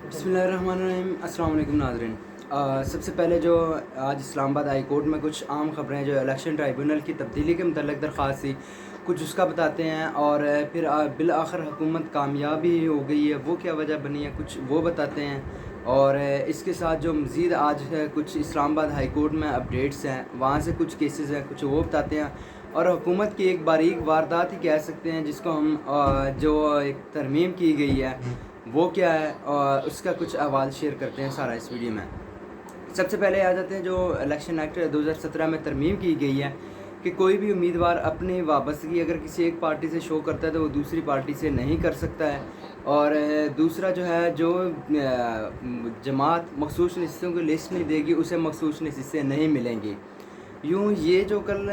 बिस्मिल्लाहिर्रहमानिर्रहीम। अस्सलाम वालेकुम नाज़रीन। सबसे पहले जो आज इस्लामाबाद हाई कोर्ट में कुछ आम ख़बरें जो इलेक्शन ट्राइब्यूनल की तब्दीली के मतलब दरख्वास्त थी, कुछ उसका बताते हैं और फिर बिल आखिर हुकूमत कामयाबी हो गई है, वो क्या वजह बनी है, कुछ वो बताते हैं। और इसके साथ जो मज़ीद आज है कुछ इस्लामाबाद हाई कोर्ट में अपडेट्स हैं, वहाँ से कुछ केसेस हैं, कुछ वो बताते हैं। और हुकूमत की एक बारीक वारदात ही कह सकते हैं जिसको हम जो एक तरमीम की गई है वो क्या है, और उसका कुछ अहवाल शेयर करते हैं सारा इस वीडियो में। सबसे पहले आ जाते हैं जो इलेक्शन एक्ट 2017 में तरमीम की गई है कि कोई भी उम्मीदवार अपनी वाबस्तगी अगर किसी एक पार्टी से शो करता है तो वो दूसरी पार्टी से नहीं कर सकता है। और दूसरा जो है जो जमात मखसूस नशिस्तों की लिस्ट नहीं देगी उसे मखसूस नशिस्तें नहीं मिलेंगी। यूँ ये जो कल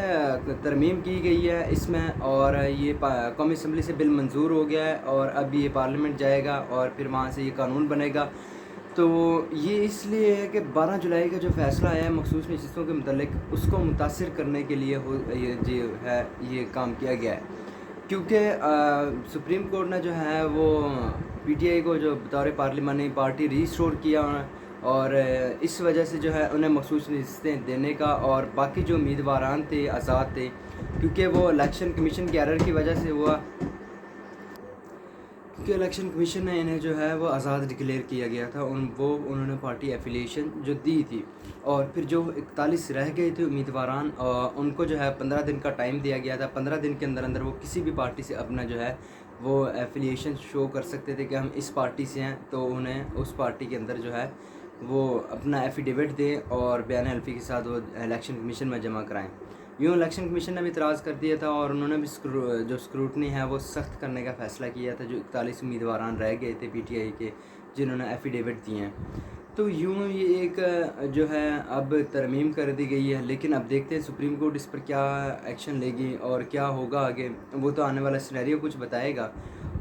तरमीम की गई है इसमें, और ये कौमी असम्बली से बिल मंजूर हो गया है और अब ये पार्लियामेंट जाएगा और फिर वहाँ से ये कानून बनेगा। तो ये इसलिए है कि 12 जुलाई का जो फ़ैसला आया है मखसूस नशिस्तों के मतलब उसको मुतासिर करने के लिए ये जो है ये काम किया गया है। क्योंकि सुप्रीम कोर्ट ने जो है वो पीटीआई को जो बतौर पार्लिमानी पार्टी रीस्टोर किया, और इस वजह से जो है उन्हें मखसूस नशिस्तें देने का, और बाकी जो उम्मीदवारान थे आज़ाद थे, क्योंकि वो इलेक्शन कमीशन के एरर की वजह से हुआ, क्योंकि इलेक्शन कमीशन ने इन्हें जो है वो आज़ाद डिक्लेयर किया गया था। उन्होंने पार्टी एफिलिएशन जो दी थी, और फिर जो 41 रह गए थे उम्मीदवारान उनको जो है 15 दिन का टाइम दिया गया था। 15 दिन के अंदर अंदर वो किसी भी पार्टी से अपना जो है वो एफिलिएशन शो कर सकते थे कि हम इस पार्टी से हैं, तो उन्हें उस पार्टी के अंदर जो है वो अपना एफिडेविट दें और बयान हल्फी के साथ वो इलेक्शन कमीशन में जमा कराएं। यूँ इलेक्शन कमीशन ने भी इतराज़ कर दिया था और उन्होंने भी जो स्क्रूटनी है वो सख्त करने का फ़ैसला किया था। जो 41 उम्मीदवारान रह गए थे पीटीआई के जिन्होंने एफिडेविट दिए हैं, तो यूँ ये एक जो है अब तरमीम कर दी गई है। लेकिन अब देखते हैं सुप्रीम कोर्ट इस पर क्या एक्शन लेगी और क्या होगा आगे, वो तो आने वाला सिनेरियो कुछ बताएगा।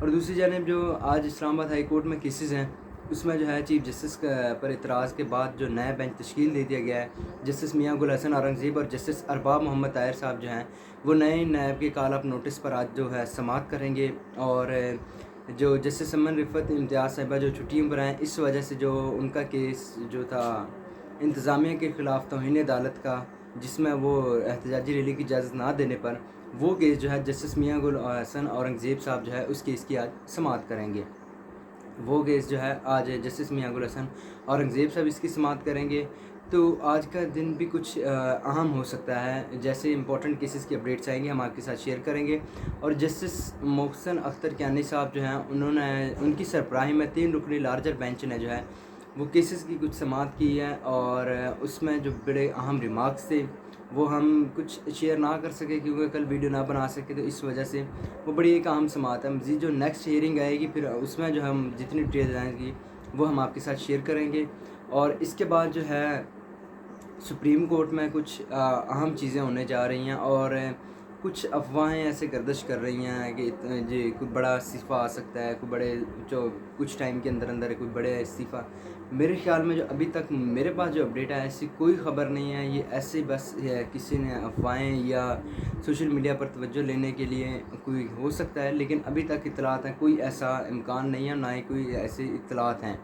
और दूसरी जानब जो आज इस्लामाबाद हाई कोर्ट में केसेस हैं उसमें जो है चीफ जस्टिस पर इतराज़ के बाद जो नया बेंच तश्कील दे दिया गया है, जस्टिस मियां गुल हसन औरंगज़ेब और जस्टिस अरबाब मोहम्मद ताहिर साहब जो हैं वो नए नायब के कॉल अप नोटिस पर आज जो है समाअत करेंगे। और जो जस्टिस अमन रिफ़त इम्तियाज़ साहिबा जो छुट्टियों पर हैं, इस वजह से जो उनका केस जो था इंतज़ामिया के ख़िलाफ़ तौहीन अदालत का, जिसमें वो एहतजाजी रैली की इजाज़त ना देने पर, वो केस जो है जस्टिस मियां गुल हसन औरंगज़ेब साहब जो है उस केस की आज समाअत करेंगे। वो केस जो है आज जस्टिस मियां गुल हसन औरंगज़ेब साहब इसकी समाअत करेंगे। तो आज का दिन भी कुछ अहम हो सकता है। जैसे इंपॉर्टेंट केसेस की अपडेट्स आएंगे हम आपके साथ शेयर करेंगे। और जस्टिस मोहसिन अख्तर कियानी साहब जो हैं उन्होंने उनकी सरबराही में 3 रुकनी लार्जर बेंच ने जो है वो केसेस की कुछ समाअत की है, और उसमें जो बड़े अहम रिमार्क्स थे वो हम कुछ शेयर ना कर सके क्योंकि कल वीडियो ना बना सके, तो इस वजह से वो बड़ी एक अहम समाअत है। मज़ीद जो नेक्स्ट हियरिंग आएगी फिर उसमें जो हम जितनी डिटेल्स आएंगी वो हम आपके साथ शेयर करेंगे। और इसके बाद जो है सुप्रीम कोर्ट में कुछ अहम चीज़ें होने जा रही हैं, और कुछ अफवाहें ऐसे गर्दिश कर रही हैं कि जी कोई बड़ा इस्तीफ़ा आ सकता है, कोई बड़े जो कुछ टाइम के अंदर अंदर कोई बड़े इस्तीफ़ा। मेरे ख़्याल में जो अभी तक मेरे पास जो अपडेट है ऐसी कोई ख़बर नहीं है। ये ऐसे बस है किसी ने अफवाहें या सोशल मीडिया पर तवज्जो लेने के लिए कोई हो सकता है, लेकिन अभी तक इत्तलात हैं कोई ऐसा इम्कान नहीं है, ना ही कोई ऐसे इत्तलात हैं।